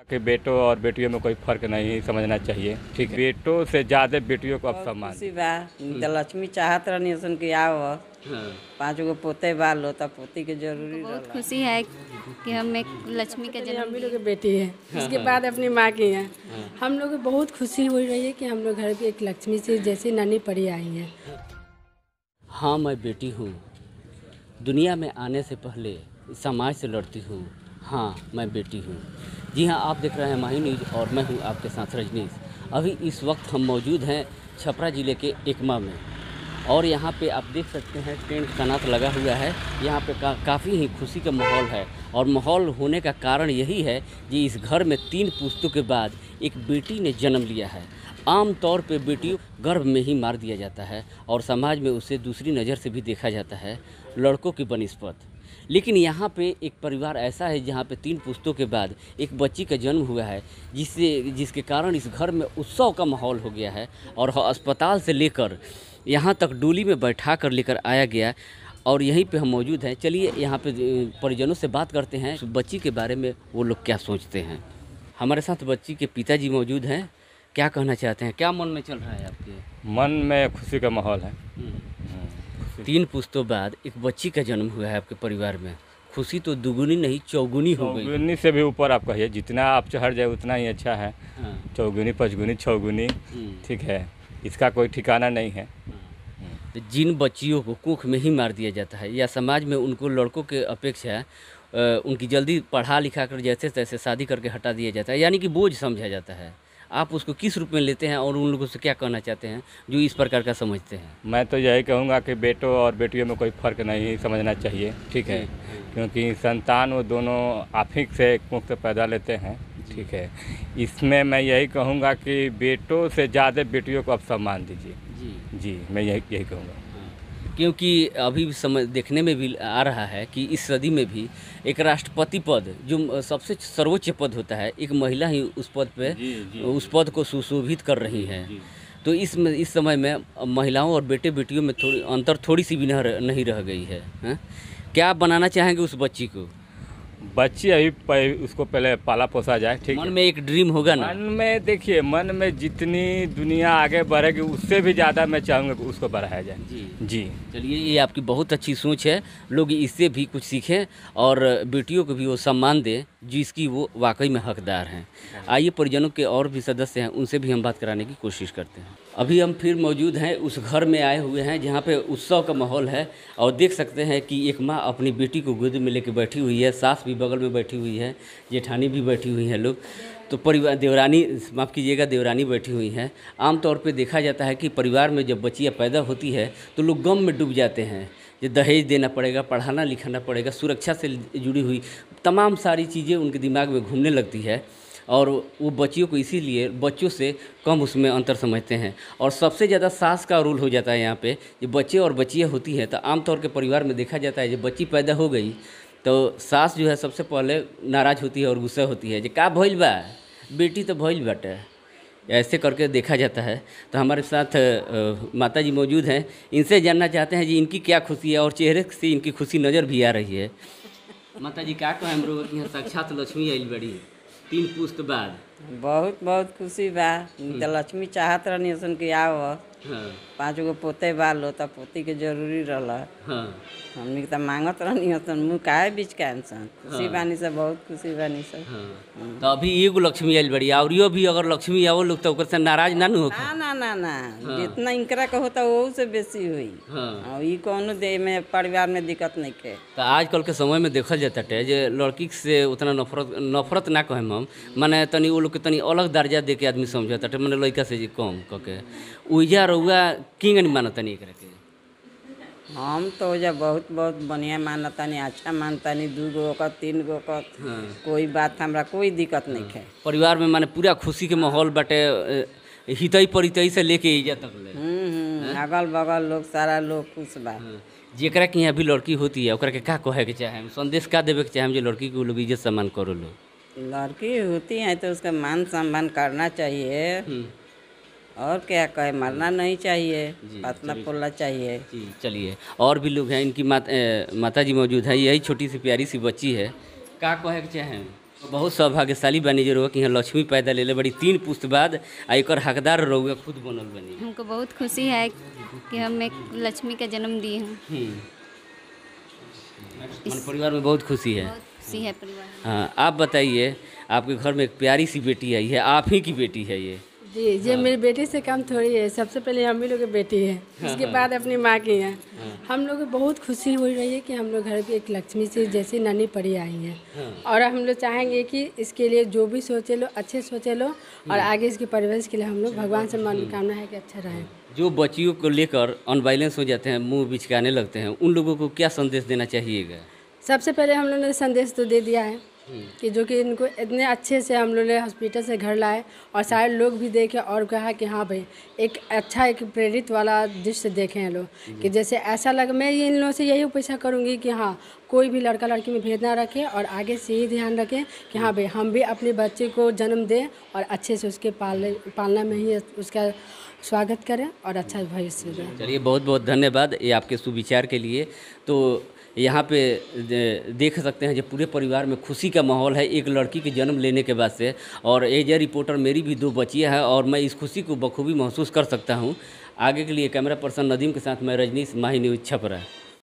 कि बेटों और बेटियों में कोई फर्क नहीं समझना चाहिए। ठीक है, बेटों से ज्यादा बेटियों को अब सम्मान खुशी बा त लक्ष्मी चाहत रहनी सन कि आओ। हाँ। 5 गो पोते बाल हो तब पोती के जरूरी बहुत रहला। खुशी है कि हम एक लक्ष्मी का जन्म हम भी लिए। लोग की बेटी है, उसके बाद अपनी माँ की है। हम लोग को बहुत खुशी हो रही है कि हम लोग घर की एक लक्ष्मी से जैसी नानी परी आई है। हाँ, मैं बेटी हूँ। दुनिया में आने से पहले समाज से लड़ती हूँ। हाँ, मैं बेटी हूँ। जी हाँ, आप देख रहे हैं माही न्यूज़ और मैं हूँ आपके साथ रजनीश। अभी इस वक्त हम मौजूद हैं छपरा ज़िले के एकमा में और यहाँ पे आप देख सकते हैं टेंट तैनात लगा हुआ है। यहाँ पे काफ़ी ही खुशी का माहौल है और माहौल होने का कारण यही है कि इस घर में 3 पुश्तों के बाद एक बेटी ने जन्म लिया है। आम तौर पे बेटियों गर्भ में ही मार दिया जाता है और समाज में उसे दूसरी नज़र से भी देखा जाता है, लड़कों की बनिस्पत। लेकिन यहाँ पे एक परिवार ऐसा है जहाँ पे 3 पुश्तों के बाद एक बच्ची का जन्म हुआ है, जिसके कारण इस घर में उत्सव का माहौल हो गया है और अस्पताल से लेकर यहाँ तक डोली में बैठा कर लेकर आया गया और यहीं पे हम मौजूद हैं। चलिए यहाँ पे परिजनों से बात करते हैं, बच्ची के बारे में वो लोग क्या सोचते हैं। हमारे साथ बच्ची के पिताजी मौजूद हैं। क्या कहना चाहते हैं, क्या मन में चल रहा है आपके? मन में खुशी का माहौल है। 3 पुश्तों बाद एक बच्ची का जन्म हुआ है आपके परिवार में। खुशी तो दुगुनी नहीं चौगुनी हो गई। चौगुनी से भी ऊपर आप कहिए, जितना आप चढ़ जाए उतना ही अच्छा है। हाँ। चौगुनी, पचगुनी, छौगुनी, ठीक है, इसका कोई ठिकाना नहीं है। तो जिन बच्चियों को कोख में ही मार दिया जाता है या समाज में उनको लड़कों के अपेक्षा उनकी जल्दी पढ़ा लिखा कर जैसे तैसे शादी करके हटा दिया जाता है, यानी कि बोझ समझा जाता है, आप उसको किस रूप में लेते हैं और उन लोगों से क्या कहना चाहते हैं जो इस प्रकार का समझते हैं? मैं तो यही कहूँगा कि बेटों और बेटियों में कोई फ़र्क नहीं समझना चाहिए। ठीक है, क्योंकि संतान वो दोनों आप ही से कोख से पैदा लेते हैं। ठीक है, इसमें मैं यही कहूँगा कि बेटों से ज़्यादा बेटियों को अब सम्मान दीजिए। जी, मैं यही कहूँगा। क्योंकि अभी समय देखने में भी आ रहा है कि इस सदी में भी एक राष्ट्रपति पद जो सबसे सर्वोच्च पद होता है, एक महिला ही उस पद पे उस पद को सुशोभित कर रही है। तो इस समय में महिलाओं और बेटे बेटियों में थोड़ी सी भी नहीं रह गई है। क्या आप बनाना चाहेंगे उस बच्ची को? बच्ची अभी उसको पहले पाला पोसा जाए। ठीक, मन में एक ड्रीम होगा ना? मन में देखिए, मन में जितनी दुनिया आगे बढ़ेगी उससे भी ज़्यादा मैं चाहूँगा कि उसको बढ़ाया जाए। जी। चलिए, ये आपकी बहुत अच्छी सोच है। लोग इससे भी कुछ सीखें और बेटियों को भी वो सम्मान दें जिसकी वो वाकई में हकदार हैं। आइए परिजनों के और भी सदस्य हैं, उनसे भी हम बात कराने की कोशिश करते हैं। अभी हम फिर मौजूद हैं, उस घर में आए हुए हैं जहाँ पे उत्सव का माहौल है और देख सकते हैं कि एक माँ अपनी बेटी को गोद में लेकर बैठी हुई है, सास भी बगल में बैठी हुई है, जेठानी भी बैठी हुई है, लोग तो परिवार देवरानी, माफ़ कीजिएगा, देवरानी बैठी हुई हैं। आमतौर पे देखा जाता है कि परिवार में जब बच्चियाँ पैदा होती है तो लोग गम में डूब जाते हैं, जो दहेज देना पड़ेगा, पढ़ाना लिखाना पड़ेगा, सुरक्षा से जुड़ी हुई तमाम सारी चीज़ें उनके दिमाग में घूमने लगती है और वो बच्चियों को इसीलिए बच्चों से कम उसमें अंतर समझते हैं और सबसे ज़्यादा सास का रोल हो जाता है यहाँ पे। जब बच्चे और बच्चियाँ होती हैं तो आमतौर के परिवार में देखा जाता है जब बच्ची पैदा हो गई तो सास जो है सबसे पहले नाराज़ होती है और गुस्सा होती है, जो का भइल बा, बेटी तो भइल बाटे, ऐसे करके देखा जाता है। तो हमारे साथ माता जी मौजूद हैं, इनसे जानना चाहते हैं जी इनकी क्या खुशी है और चेहरे से इनकी खुशी नज़र भी आ रही है। माता जी, क्या कहें, हम लोग यहाँ साक्षात लक्ष्मी आइल बड़ी 3 पुश्त बाद। बहुत बहुत खुशी बा त लक्ष्मी चाहत रहनी सन कि आओ। हाँ। 5 गो पोते बाल हो तब पोती के जरूरी रहला। हाँ। हमनी के त मांगत रहनी सन, मुँह काहे बीच के सन। खुशी बानी सब, बहुत खुशी बानी सब। हाँ। तो अभी एगो लक्ष्मी आइल बड़ी और यो भी अगर लक्ष्मी आवो लोग तो ओकर से नाराज ना हो? ना, जितना इनकरा का होता वो से बेसी हुई। हाँ। ई कौनो दे में परिवार में दिक्कत नहीं के। तो आजकल के समय में देखल जाता है जो लड़की से उतना नफरत ना कहें हम, माने तनी वो लोग के तनी अलग दर्जा दे के आदमी समझता है, मैंने लड़का से कम कके उजा रउआ किंग नहीं मानतानी एकरा के? हम तो ओजा बहुत बहुत बढ़िया मानतानी, अच्छा मानतानी। 2 गो का 3 गो का कोई बात हमरा कोई दिक्कत नहीं है। परिवार में माने पूरा खुशी के माहौल बाटे, हितई परितई से लेके इजा तक ले। अगल बगल लोग सारा लोग खुश बा। जेकरा के यहाँ भी लड़की होती है ओकरा के का कहे के चाहे, संदेश का देवे के चाहे जो लड़की को लोग इज्जत सम्मान करो लो? लड़की होती है तो उसका मान सम्मान करना चाहिए और क्या कहे, मरना नहीं चाहिए, पतला फूलना चाहिए। जी। चलिए, और भी लोग हैं, इनकी माता जी मौजूद है, यही छोटी सी प्यारी सी बच्ची है, का कहे के चाहें बहुत सौभाग्यशाली बनी जो रहुआ कि यहाँ लक्ष्मी पैदा ले बड़ी 3 पुस्त बाद आ एकर हकदार रहुआ खुद बनल बनी। हमको बहुत खुशी है कि हम एक लक्ष्मी का जन्म दिए हैं। मन परिवार में बहुत खुशी है। बहुत खुशी है परिवार में। हाँ, आप बताइए, आपके घर में एक प्यारी सी बेटी आई है, आप ही की बेटी है ये? जी, ये मेरी बेटी से कम थोड़ी है। सबसे पहले हम ही लोग की बेटी है, उसके बाद अपनी माँ की है। हम लोग को बहुत खुशी हो रही है कि हम लोग घर पे एक लक्ष्मी से जैसी नन्ही परी आई है। और हम लोग चाहेंगे कि इसके लिए जो भी सोचे लो अच्छे सोचे लो, और आगे इसके परिवेश के लिए हम लोग भगवान से मनोकामना है कि अच्छा रहे। जो बच्चियों को लेकर अनबाइलेंस हो जाते हैं, मुंह बिचकाने लगते हैं, उन लोगों को क्या संदेश देना चाहिएगा? सबसे पहले हम लोगों ने संदेश तो दे दिया है कि जो कि इनको इतने अच्छे से हम लोग ने हॉस्पिटल से घर लाए, और सारे लोग भी देखे और कहा कि हाँ भाई एक अच्छा एक प्रेरित वाला दृश्य देखे हैं लोग, कि जैसे ऐसा लग मैं ये इन लोगों से यही अपेक्षा करूँगी कि हाँ कोई भी लड़का लड़की में भेद ना रखे, और आगे से ही ध्यान रखें कि हाँ भाई हम भी अपने बच्चे को जन्म दें और अच्छे से उसके पालना में ही उसका स्वागत करें और अच्छा भविष्य दें। चलिए, बहुत बहुत धन्यवाद ये आपके सुविचार के लिए। तो यहाँ पे देख सकते हैं जो पूरे परिवार में खुशी का माहौल है एक लड़की के जन्म लेने के बाद से। और एज ए रिपोर्टर मेरी भी 2 बच्चियाँ हैं और मैं इस खुशी को बखूबी महसूस कर सकता हूँ। आगे के लिए कैमरा पर्सन नदीम के साथ मैं रजनीश, माही न्यूज़, छपरा।